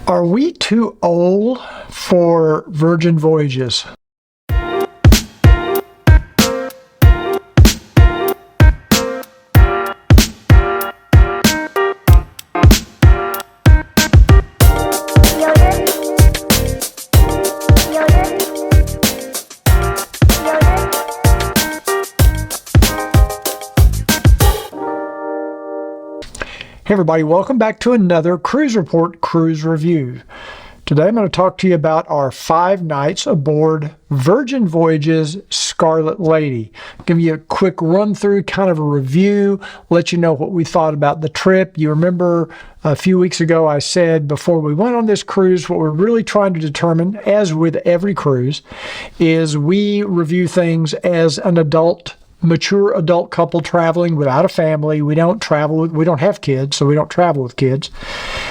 Are we too old for Virgin Voyages? Hey everybody, welcome back to another Cruise Report Cruise Review. Today I'm going to talk to you about our 5 nights aboard Virgin Voyages Scarlet Lady. Give you a quick run through, kind of a review, let you know what we thought about the trip. You remember a few weeks ago I said before we went on this cruise, what we're really trying to determine, as with every cruise, is we review things as an mature adult couple traveling without a family. We don't have kids, so we don't travel with kids.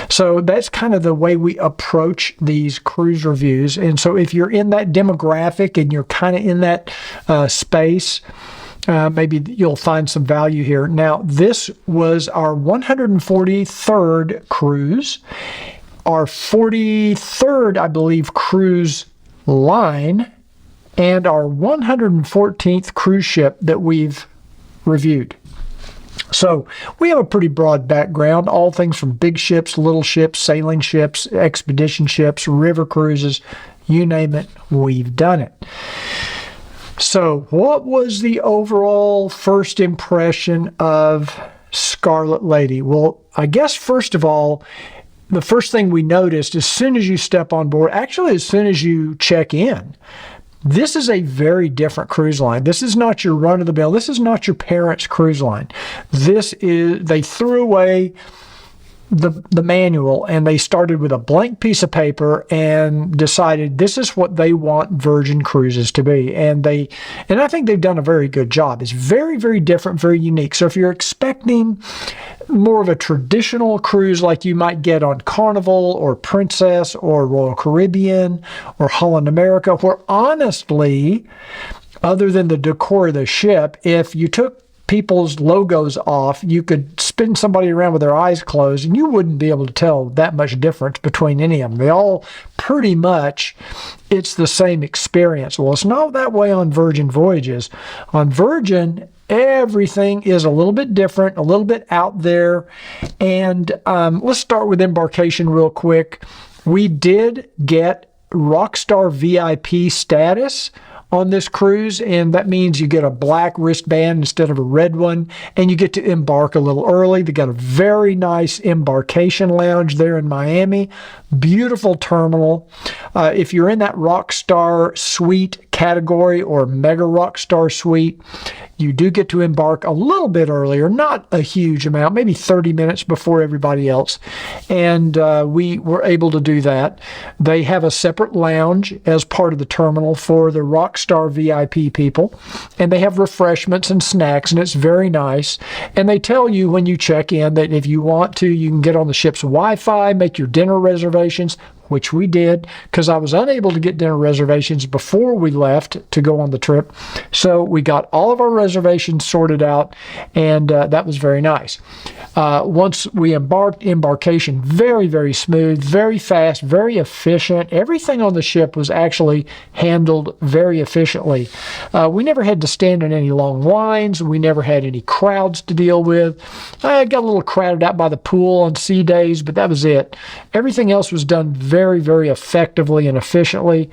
So that's kind of the way we approach these cruise reviews. And so if you're in that demographic and you're kind of in that space, maybe you'll find some value here. Now, this was our 143rd cruise, our 43rd, I believe, cruise line, and our 114th cruise ship that we've reviewed. So we have a pretty broad background, all things from big ships, little ships, sailing ships, expedition ships, river cruises, you name it, we've done it. So what was the overall first impression of Scarlet Lady? Well, I guess first of all, the first thing we noticed as soon as you step on board, actually as soon as you check in, this is a very different cruise line. This is not your run-of-the-mill. This is not your parents' cruise line. They threw away the manual and they started with a blank piece of paper and decided this is what they want Virgin Cruises to be. And I think they've done a very good job. It's very, very different, very unique. So if you're expecting more of a traditional cruise like you might get on Carnival or Princess or Royal Caribbean or Holland America, where honestly, other than the decor of the ship, if you took people's logos off, you could spin somebody around with their eyes closed and you wouldn't be able to tell that much difference between any of them. They all pretty much, it's the same experience. Well, it's not that way on Virgin Voyages. On Virgin, everything is a little bit different, a little bit out there. And let's start with embarkation real quick. We did get Rockstar VIP status on this cruise, and that means you get a black wristband instead of a red one, and you get to embark a little early. They got a very nice embarkation lounge there in Miami. Beautiful terminal. If you're in that Rockstar Suite category or Mega Rockstar Suite, you do get to embark a little bit earlier, not a huge amount, maybe 30 minutes before everybody else. And we were able to do that. They have a separate lounge as part of the terminal for the Rockstar VIP people. And they have refreshments and snacks, and it's very nice. And they tell you when you check in that if you want to, you can get on the ship's Wi-Fi, make your dinner reservations, which we did because I was unable to get dinner reservations before we left to go on the trip. So we got all of our reservations sorted out, and that was very nice. Once we embarkation very, very smooth, very fast, very efficient. Everything on the ship was actually handled very efficiently. We never had to stand in any long lines. We never had any crowds to deal with. I got a little crowded out by the pool on sea days, but that was it. Everything else was done very, very effectively and efficiently.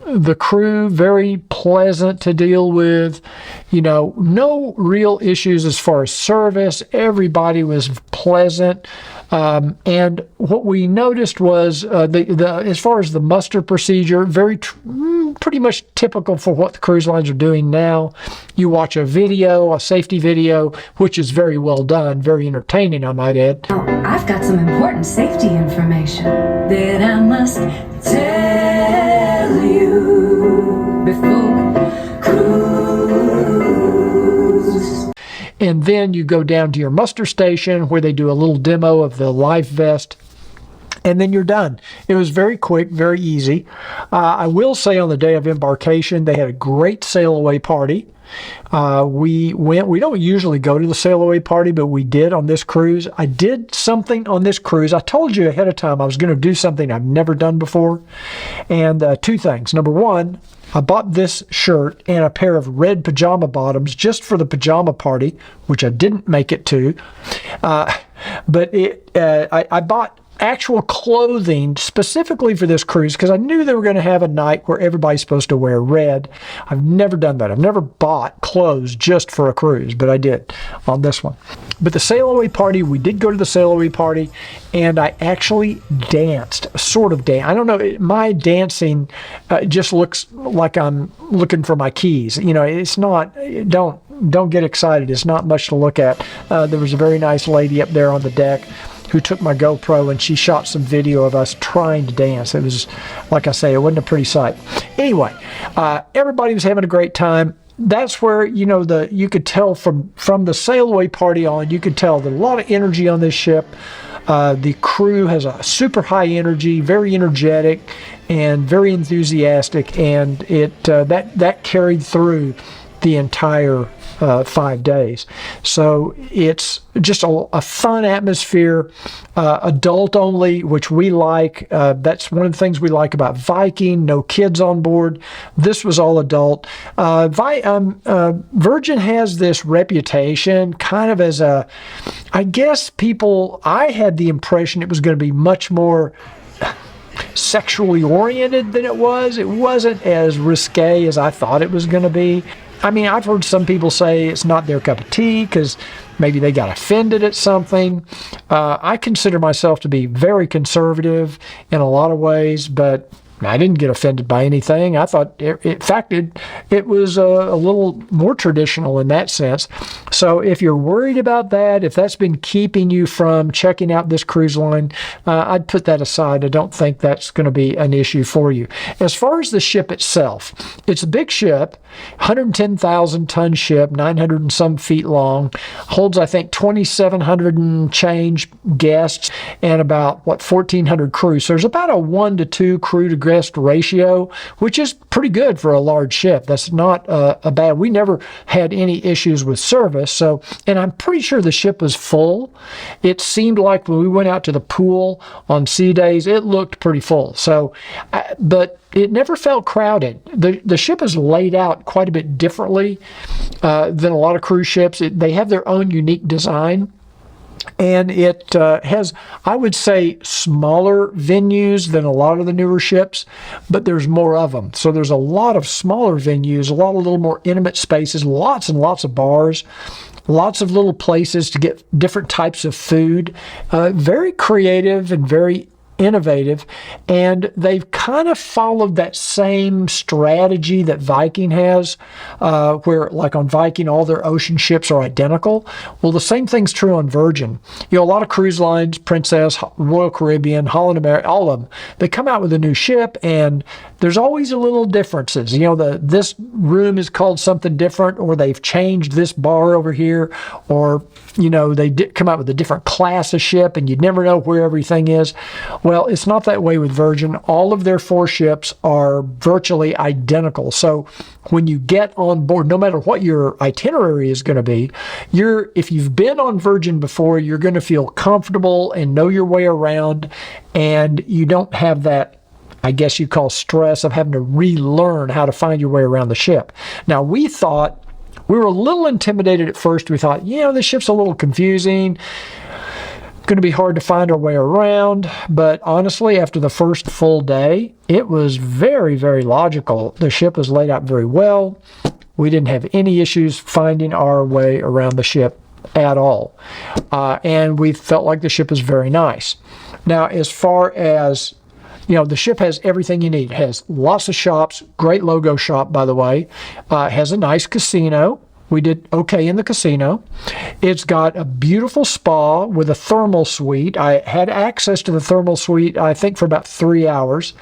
The crew, very pleasant to deal with. You know, no real issues as far as service. Everybody was pleasant. And what we noticed was as far as the muster procedure, pretty much typical for what the cruise lines are doing now. You watch a safety video, which is very well done, very entertaining, I might add. Oh, I've got some important safety information that I must tell you before cruise. And then you go down to your muster station where they do a little demo of the life vest and then you're done. It was very quick, very easy. I will say on the day of embarkation, they had a great sail away party. We don't usually go to the sail away party, but we did on this cruise. I did something on this cruise. I told you ahead of time I was going to do something I've never done before. And two things. Number one, I bought this shirt and a pair of red pajama bottoms just for the pajama party, which I didn't make it to. But I bought actual clothing specifically for this cruise because I knew they were going to have a night where everybody's supposed to wear red. I've never done that. I've never bought clothes just for a cruise, but I did on this one. But the sail away party, we did go to the sail away party, and I actually danced, sort of dance. I don't know, my dancing just looks like I'm looking for my keys. You know, it's not, don't get excited. It's not much to look at. There was a very nice lady up there on the deck who took my GoPro, and she shot some video of us trying to dance. It was, like I say, it wasn't a pretty sight. Anyway, everybody was having a great time. That's where, you know, you could tell from the sail away party on, you could tell there's a lot of energy on this ship. The crew has a super high energy, very energetic, and very enthusiastic, and that carried through the entire 5 days. So it's just a fun atmosphere, adult only, which we like. That's one of the things we like about Viking. No kids on board. This was all adult. Virgin has this reputation kind of as I had the impression it was going to be much more sexually oriented than it was. It wasn't as risque as I thought it was going to be. I mean, I've heard some people say it's not their cup of tea because maybe they got offended at something. I consider myself to be very conservative in a lot of ways, but I didn't get offended by anything. I thought, in fact, it was a little more traditional in that sense. So if you're worried about that, if that's been keeping you from checking out this cruise line, I'd put that aside. I don't think that's going to be an issue for you. As far as the ship itself, it's a big ship, 110,000 ton ship, 900 and some feet long, holds, I think, 2,700 and change guests and about, 1,400 crew. So there's about a 1 to 2 crew to guest ratio, which is pretty good for a large ship. That's not a bad. We never had any issues with service. So, and I'm pretty sure the ship was full. It seemed like when we went out to the pool on sea days, it looked pretty full. So, but it never felt crowded. The ship is laid out quite a bit differently than a lot of cruise ships. They have their own unique design. And it has, I would say, smaller venues than a lot of the newer ships, but there's more of them. So there's a lot of smaller venues, a lot of little more intimate spaces, lots and lots of bars, lots of little places to get different types of food. Very creative and very innovative, and they've kind of followed that same strategy that Viking has, where like on Viking all their ocean ships are identical. Well, the same thing's true on Virgin. You know, a lot of cruise lines, Princess, Royal Caribbean, Holland America, all of them, they come out with a new ship and there's always a little differences. You know, this room is called something different, or they've changed this bar over here, or, you know, they come out with a different class of ship and you'd never know where everything is. Well, it's not that way with Virgin. All of their 4 ships are virtually identical. So when you get on board, no matter what your itinerary is going to be, if you've been on Virgin before, you're going to feel comfortable and know your way around, and you don't have that, I guess you call, stress of having to relearn how to find your way around the ship. Now, we were a little intimidated at first. We thought, you know, this ship's a little confusing, going to be hard to find our way around. But honestly, after the first full day, it was very, very logical. The ship was laid out very well. We didn't have any issues finding our way around the ship at all. And we felt like the ship was very nice. Now, as far as, you know, the ship has everything you need. It has lots of shops, great logo shop, by the way. It has a nice casino. We did okay in the casino. It's got a beautiful spa with a thermal suite. I had access to the thermal suite, I think, for about 3 hours.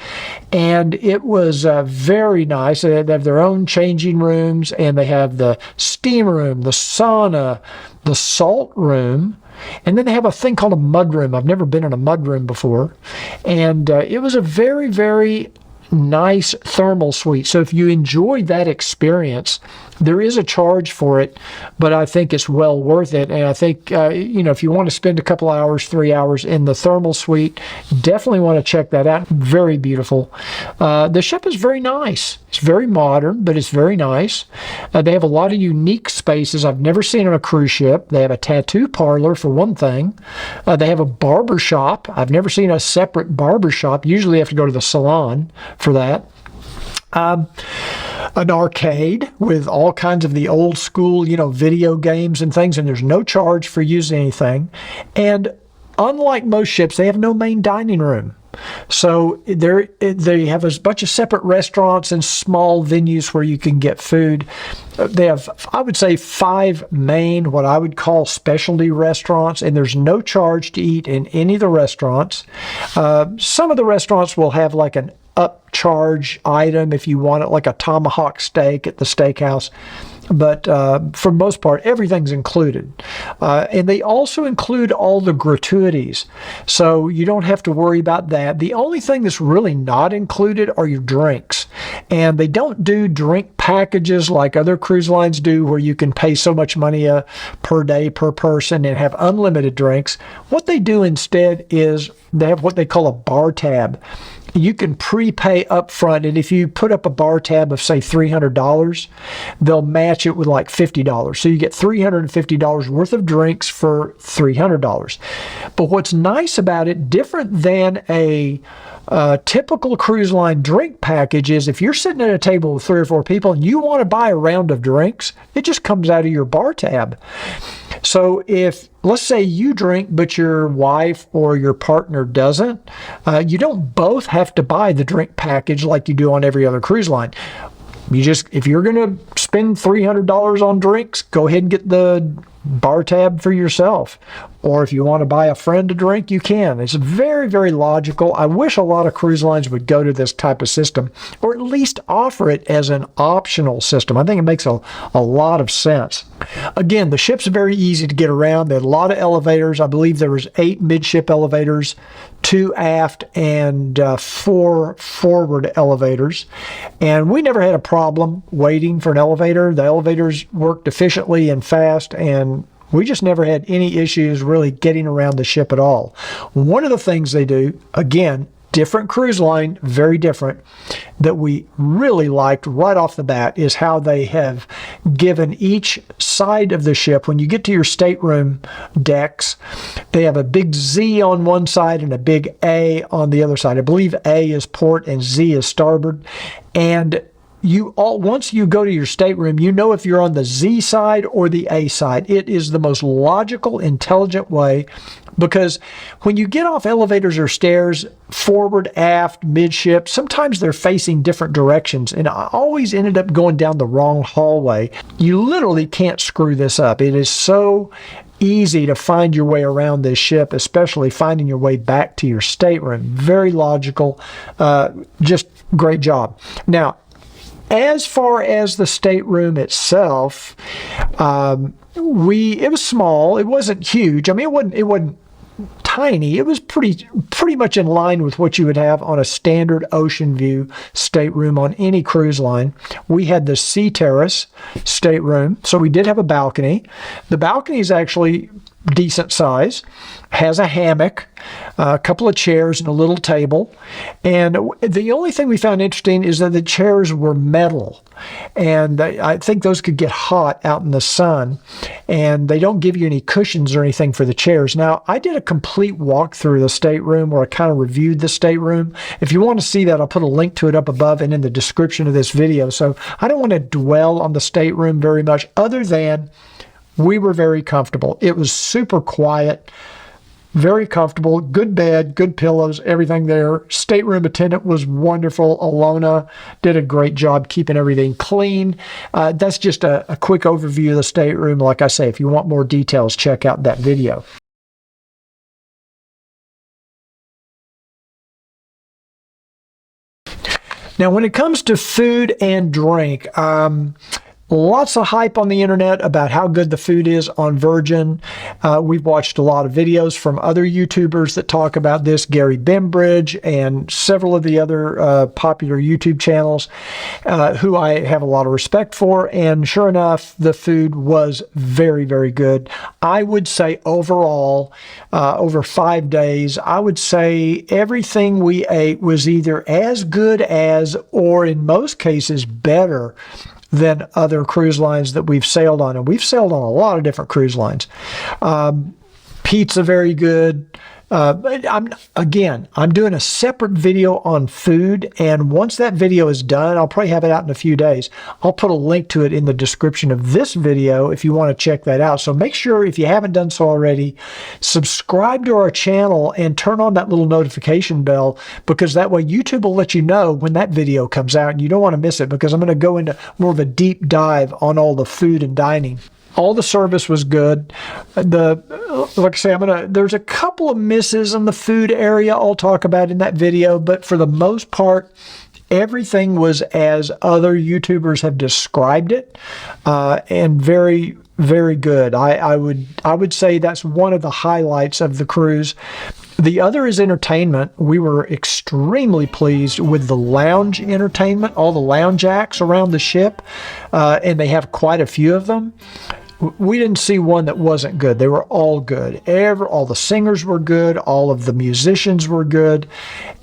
And it was very nice. They have their own changing rooms, and they have the steam room, the sauna, the salt room, And then they have a thing called a mudroom. I've never been in a mudroom before. And it was a very, very nice thermal suite. So if you enjoyed that experience, there is a charge for it, but I think it's well worth it. And I think, if you want to spend a couple hours, 3 hours in the thermal suite, definitely want to check that out. Very beautiful. The ship is very nice. It's very modern, but it's very nice. They have a lot of unique spaces I've never seen on a cruise ship. They have a tattoo parlor, for one thing. They have a barber shop. I've never seen a separate barber shop. Usually you have to go to the salon for that. An arcade with all kinds of the old school, video games and things, and there's no charge for using anything. And unlike most ships, they have no main dining room. So they have a bunch of separate restaurants and small venues where you can get food. They have, I would say, 5 main, what I would call specialty restaurants, and there's no charge to eat in any of the restaurants. Some of the restaurants will have like an upcharge item if you want it, like a tomahawk steak at the steakhouse. But for the most part, everything's included. And they also include all the gratuities. So you don't have to worry about that. The only thing that's really not included are your drinks. And they don't do drink packages like other cruise lines do, where you can pay so much money per day per person and have unlimited drinks. What they do instead is they have what they call a bar tab. You can prepay up front, and if you put up a bar tab of, say, $300, they'll match it with like $50. So you get $350 worth of drinks for $300. But what's nice about it, different than a typical cruise line drink package, is if you're sitting at a table with 3 or 4 people and you want to buy a round of drinks, it just comes out of your bar tab. So if, let's say, you drink but your wife or your partner doesn't, you don't both have to buy the drink package like you do on every other cruise line. If you're going to spend $300 on drinks, go ahead and get the bar tab for yourself. Or if you want to buy a friend a drink, you can. It's very, very logical. I wish a lot of cruise lines would go to this type of system, or at least offer it as an optional system. I think it makes a lot of sense. Again, the ship's very easy to get around. There are a lot of elevators. I believe there was 8 midship elevators, 2 aft, and 4 forward elevators. And we never had a problem waiting for an elevator. The elevators worked efficiently and fast, and we just never had any issues really getting around the ship at all. One of the things they do, again, different cruise line, very different, that we really liked right off the bat, is how they have given each side of the ship, when you get to your stateroom decks, they have a big Z on one side and a big A on the other side. I believe A is port and Z is starboard. And once you go to your stateroom, you know if you're on the Z side or the A side. It is the most logical, intelligent way, because when you get off elevators or stairs, forward, aft, midship, sometimes they're facing different directions, and I always ended up going down the wrong hallway. You literally can't screw this up. It is so easy to find your way around this ship, especially finding your way back to your stateroom. Very logical. Just great job. Now, as far as the stateroom itself, it was small. It wasn't huge. I mean, it wasn't tiny. It was pretty much in line with what you would have on a standard ocean view stateroom on any cruise line. We had the Sea Terrace stateroom, so we did have a balcony. The balcony is actually decent size, has a hammock, a couple of chairs, and a little table. And the only thing we found interesting is that the chairs were metal, and I think those could get hot out in the sun, and they don't give you any cushions or anything for the chairs. Now, I did a complete walkthrough of the stateroom where I kind of reviewed the stateroom. If you want to see that, I'll put a link to it up above and in the description of this video. So I don't want to dwell on the stateroom very much, other than we were very comfortable. It was super quiet, very comfortable, good bed, good pillows, everything there. Stateroom attendant was wonderful. Alona did a great job keeping everything clean. That's just a quick overview of the stateroom. Like I say, if you want more details, check out that video. Now, when it comes to food and drink, Lots of hype on the internet about how good the food is on Virgin. We've watched a lot of videos from other YouTubers that talk about this, Gary Bembridge and several of the other popular YouTube channels who I have a lot of respect for. And sure enough, the food was very, very good. I would say overall, over 5 days, I would say everything we ate was either as good as, or in most cases, better than other cruise lines that we've sailed on. And we've sailed on a lot of different cruise lines. Pizza, very good. But I'm doing a separate video on food, and once that video is done, I'll probably have it out in a few days. I'll put a link to it in the description of this video if you want to check that out. So make sure, if you haven't done so already, subscribe to our channel and turn on that little notification bell, because that way YouTube will let you know when that video comes out, and you don't want to miss it, because I'm going to go into more of a deep dive on all the food and dining. All the service was good. Like I say, there's a couple of misses in the food area I'll talk about in that video, but for the most part, everything was as other YouTubers have described it, and very, very good. I would say that's one of the highlights of the cruise. The other is entertainment. We were extremely pleased with the lounge entertainment, all the lounge acts around the ship, and they have quite a few of them. We didn't see one that wasn't good. They were all good. All the singers were good. All of the musicians were good.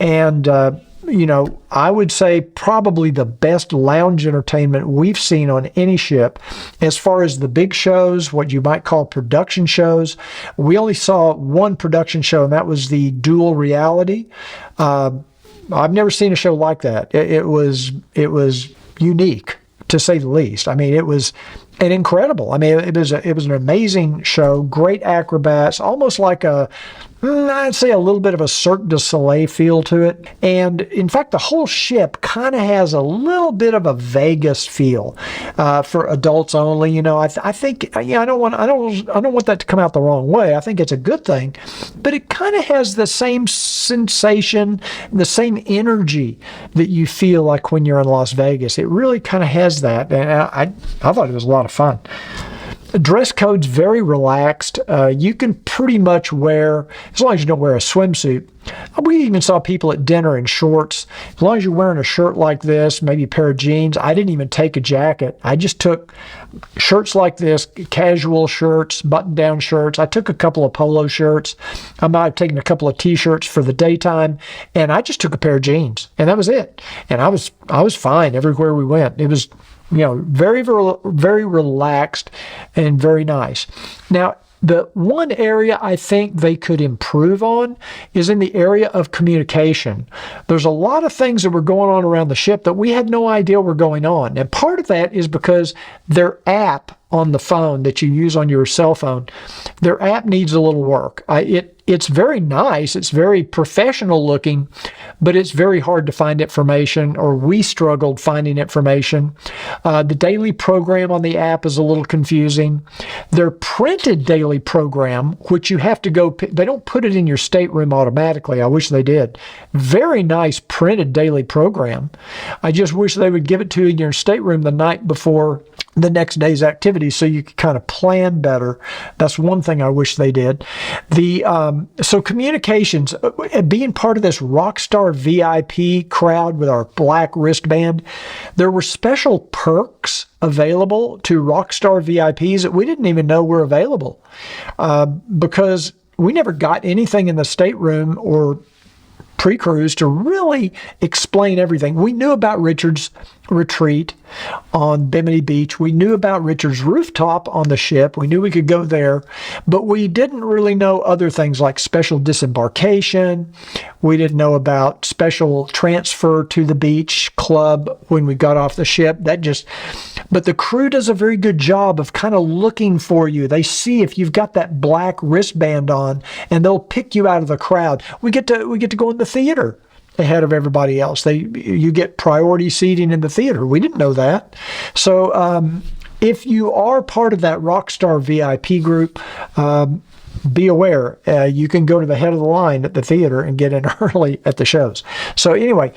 And, I would say probably the best lounge entertainment we've seen on any ship. As far as the big shows, what you might call production shows, we only saw one production show, and that was the Dual Reality. I've never seen a show like that. It was unique, to say the least. I mean, it was an incredible. I mean, it was an amazing show. Great acrobats, almost like I'd say a little bit of a Cirque du Soleil feel to it. And in fact, the whole ship kind of has a little bit of a Vegas feel for adults only. I think, I don't want that to come out the wrong way. I think it's a good thing, but it kind of has the same sensation, the same energy that you feel like when you're in Las Vegas. It really kind of has that. And I thought it was a lot of fun. The dress code's very relaxed. You can pretty much wear, as long as you don't wear a swimsuit. We even saw people at dinner in shorts. As long as you're wearing a shirt like this, maybe a pair of jeans. I didn't even take a jacket. I just took shirts like this, casual shirts, button-down shirts. I took a couple of polo shirts. I might have taken a couple of T-shirts for the daytime, and I just took a pair of jeans, and that was it. And I was fine everywhere we went. It was very, very, very relaxed and very nice. Now, the one area I think they could improve on is in the area of communication. There's a lot of things that were going on around the ship that we had no idea were going on. And part of that is because their app on the phone that you use on your cell phone, their app needs a little work. It's very nice. It's very professional looking, but it's very hard to find information, or we struggled finding information. The daily program on the app is a little confusing. Their printed daily program, which you have to go, they don't put it in your stateroom automatically. I wish they did. Very nice printed daily program. I just wish they would give it to you in your stateroom the night before the next day's activities, so you could kind of plan better. That's one thing I wish they did. So communications, being part of this Rockstar VIP crowd with our black wristband, there were special perks available to Rockstar VIPs that we didn't even know were available, because we never got anything in the stateroom or pre-cruise to really explain everything. We knew about Richard's retreat on Bimini Beach. We knew about Richard's rooftop on the ship. We knew we could go there, but we didn't really know other things like special disembarkation. We didn't know about special transfer to the beach club when we got off the ship. But the crew does a very good job of kind of looking for you. They see if you've got that black wristband on, and they'll pick you out of the crowd. We get to go in the theater ahead of everybody else. You get priority seating in the theater. We didn't know that. So if you are part of that Rockstar VIP group, be aware, you can go to the head of the line at the theater and get in early at the shows. So anyway,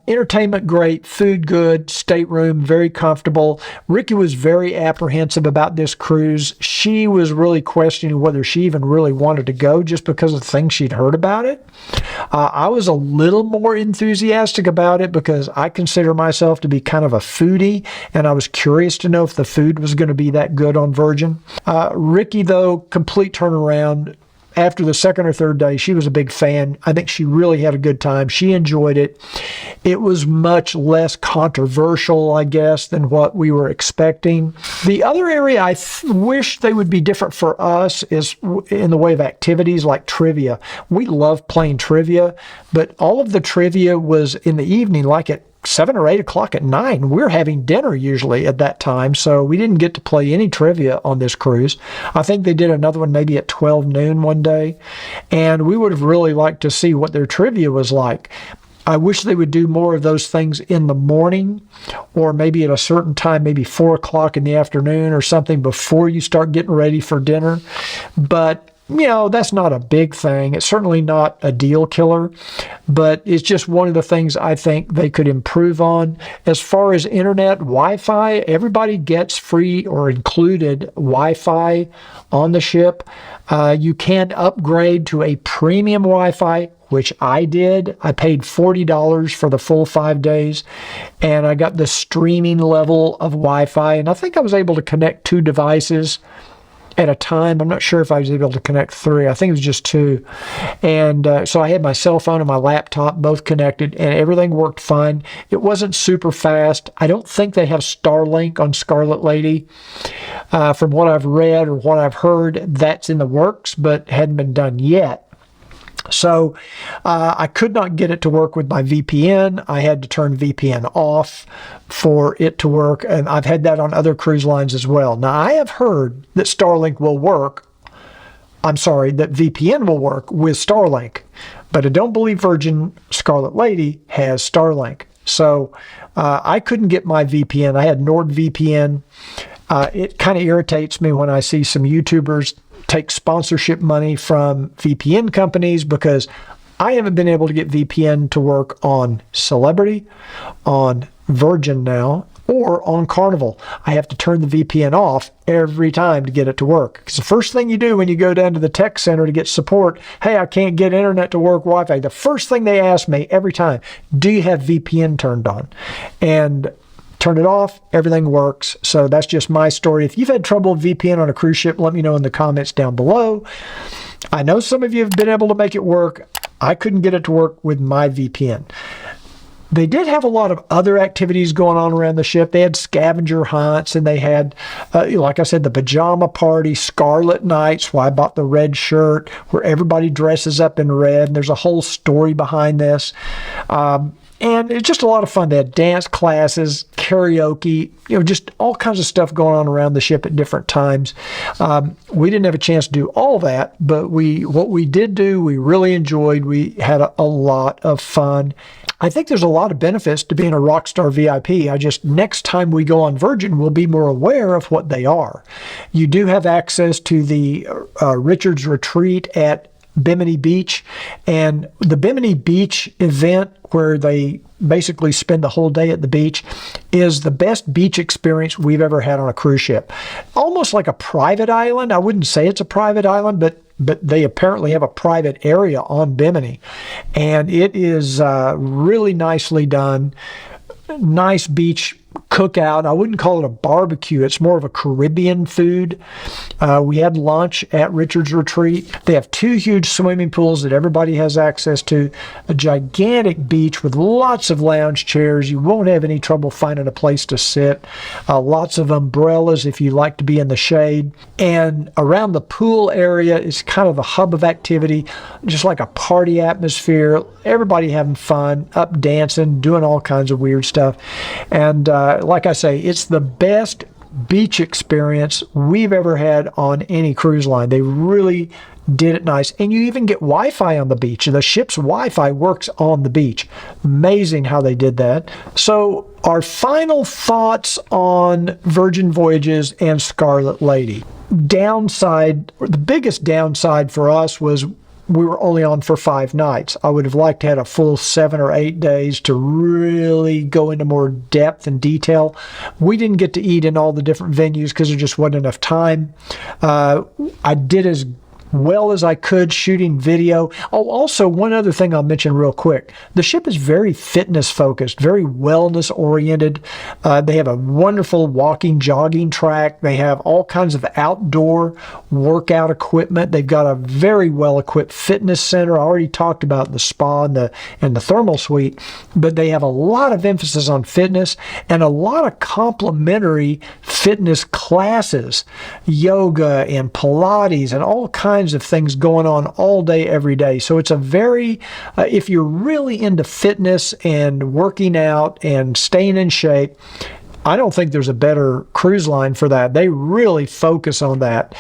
entertainment great, food good, stateroom very comfortable. Ricky was very apprehensive about this cruise. She was really questioning whether she even really wanted to go just because of the things she'd heard about it. I was a little more enthusiastic about it because I consider myself to be kind of a foodie, and I was curious to know if the food was going to be that good on Virgin. Ricky, though, complete turnaround. After the second or third day, she was a big fan. I think she really had a good time. She enjoyed it. It was much less controversial, I guess, than what we were expecting. The other area I wish they would be different for us is in the way of activities like trivia. We love playing trivia, but all of the trivia was in the evening, like at 7 or 8 o'clock at night. We're having dinner usually at that time, so we didn't get to play any trivia on this cruise. I think they did another one maybe at 12 noon one day, and we would have really liked to see what their trivia was like. I wish they would do more of those things in the morning, or maybe at a certain time, maybe 4 o'clock in the afternoon or something before you start getting ready for dinner. But you know, that's not a big thing. It's certainly not a deal killer, but it's just one of the things I think they could improve on. As far as internet, Wi-Fi, everybody gets free or included Wi-Fi on the ship. You can upgrade to a premium Wi-Fi, which I did. I paid $40 for the full 5 days, and I got the streaming level of Wi-Fi, and I think I was able to connect 2 devices at a time. I'm not sure if I was able to connect 3. I think it was just 2. And so I had my cell phone and my laptop both connected, and everything worked fine. It wasn't super fast. I don't think they have Starlink on Scarlet Lady. From what I've read or what I've heard, that's in the works, but hadn't been done yet. So I could not get it to work with my VPN. I had to turn VPN off for it to work, and I've had that on other cruise lines as well. Now, I have heard that Starlink will work. I'm sorry, that VPN will work with Starlink, but I don't believe Virgin Scarlet Lady has Starlink. So I couldn't get my VPN. I had NordVPN. It kind of irritates me when I see some YouTubers take sponsorship money from VPN companies, because I haven't been able to get VPN to work on Celebrity, on Virgin now, or on Carnival. I have to turn the VPN off every time to get it to work. Because the first thing you do when you go down to the tech center to get support, hey, I can't get internet to work Wi-Fi. The first thing they ask me every time, do you have VPN turned on? And turn it off, everything works. So that's just my story. If you've had trouble with VPN on a cruise ship, let me know in the comments down below. I know some of you have been able to make it work. I couldn't get it to work with my VPN. They did have a lot of other activities going on around the ship. They had scavenger hunts, and they had, like I said, the pajama party, Scarlet Nights, where I bought the red shirt, where everybody dresses up in red, and there's a whole story behind this. And it's just a lot of fun. They had dance classes, karaoke, just all kinds of stuff going on around the ship at different times. We didn't have a chance to do all that, but what we did do, we really enjoyed. We had a lot of fun. I think there's a lot of benefits to being a Rockstar VIP. Next time we go on Virgin, we'll be more aware of what they are. You do have access to the Richard's Retreat at Bimini Beach, and the Bimini Beach event, where they basically spend the whole day at the beach, is the best beach experience we've ever had on a cruise ship. Almost like a private island. I wouldn't say it's a private island, but they apparently have a private area on Bimini, and it is really nicely done. Nice beach cookout. I wouldn't call it a barbecue. It's more of a Caribbean food. We had lunch at Richard's Retreat. They have 2 huge swimming pools that everybody has access to, a gigantic beach with lots of lounge chairs. You won't have any trouble finding a place to sit. Lots of umbrellas if you like to be in the shade. And around the pool area is kind of the hub of activity, just like a party atmosphere. Everybody having fun, up dancing, doing all kinds of weird stuff. And like I say, it's the best beach experience we've ever had on any cruise line. They really did it nice. And you even get Wi-Fi on the beach. The ship's Wi-Fi works on the beach. Amazing how they did that. So our final thoughts on Virgin Voyages and Scarlet Lady. downside, or the biggest downside for us was we were only on for 5 nights. I would have liked to have a full 7 or 8 days to really go into more depth and detail. We didn't get to eat in all the different venues because there just wasn't enough time. I did as well as I could shooting video. Oh, also one other thing I'll mention real quick. The ship is very fitness focused, very wellness oriented. They have a wonderful walking, jogging track. They have all kinds of outdoor workout equipment. They've got a very well equipped fitness center. I already talked about the spa and the thermal suite, but they have a lot of emphasis on fitness and a lot of complimentary fitness classes, yoga and Pilates and all kinds of things going on all day, every day. So it's a very, if you're really into fitness and working out and staying in shape, I don't think there's a better cruise line for that. They really focus on that.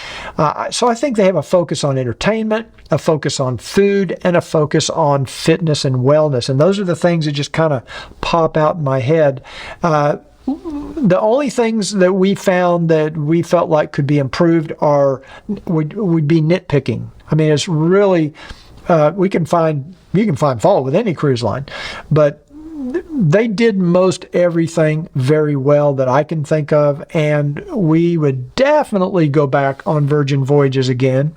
So I think they have a focus on entertainment, a focus on food, and a focus on fitness and wellness. And those are the things that just kind of pop out in my head. The only things that we found that we felt like could be improved would be nitpicking. I mean, it's really, you can find fault with any cruise line, but they did most everything very well that I can think of, and we would definitely go back on Virgin Voyages again.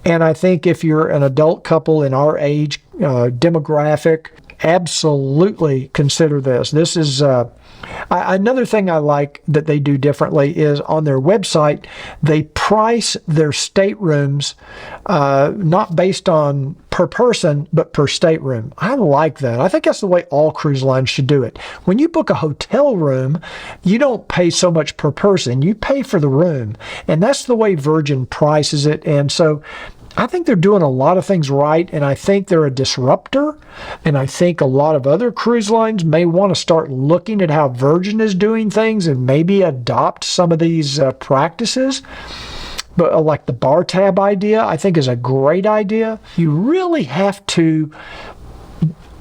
And I think if you're an adult couple in our age demographic, absolutely consider this. This is another thing I like that they do differently is on their website, they price their staterooms not based on per person, but per stateroom. I like that. I think that's the way all cruise lines should do it. When you book a hotel room, you don't pay so much per person. You pay for the room. And that's the way Virgin prices it. And so I think they're doing a lot of things right, and I think they're a disruptor, and I think a lot of other cruise lines may want to start looking at how Virgin is doing things and maybe adopt some of these practices. But like the bar tab idea, I think is a great idea. You really have to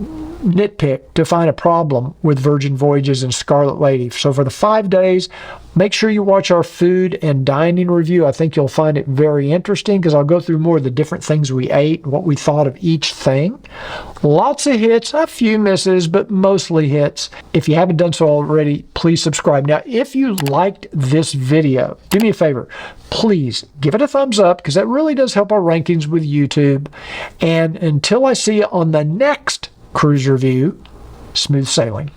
nitpick to find a problem with Virgin Voyages and Scarlet Lady. So for the 5 days, make sure you watch our food and dining review. I think you'll find it very interesting because I'll go through more of the different things we ate, what we thought of each thing. Lots of hits, a few misses, but mostly hits. If you haven't done so already, please subscribe. Now, if you liked this video, do me a favor. Please give it a thumbs up because that really does help our rankings with YouTube. And until I see you on the next cruise review, smooth sailing.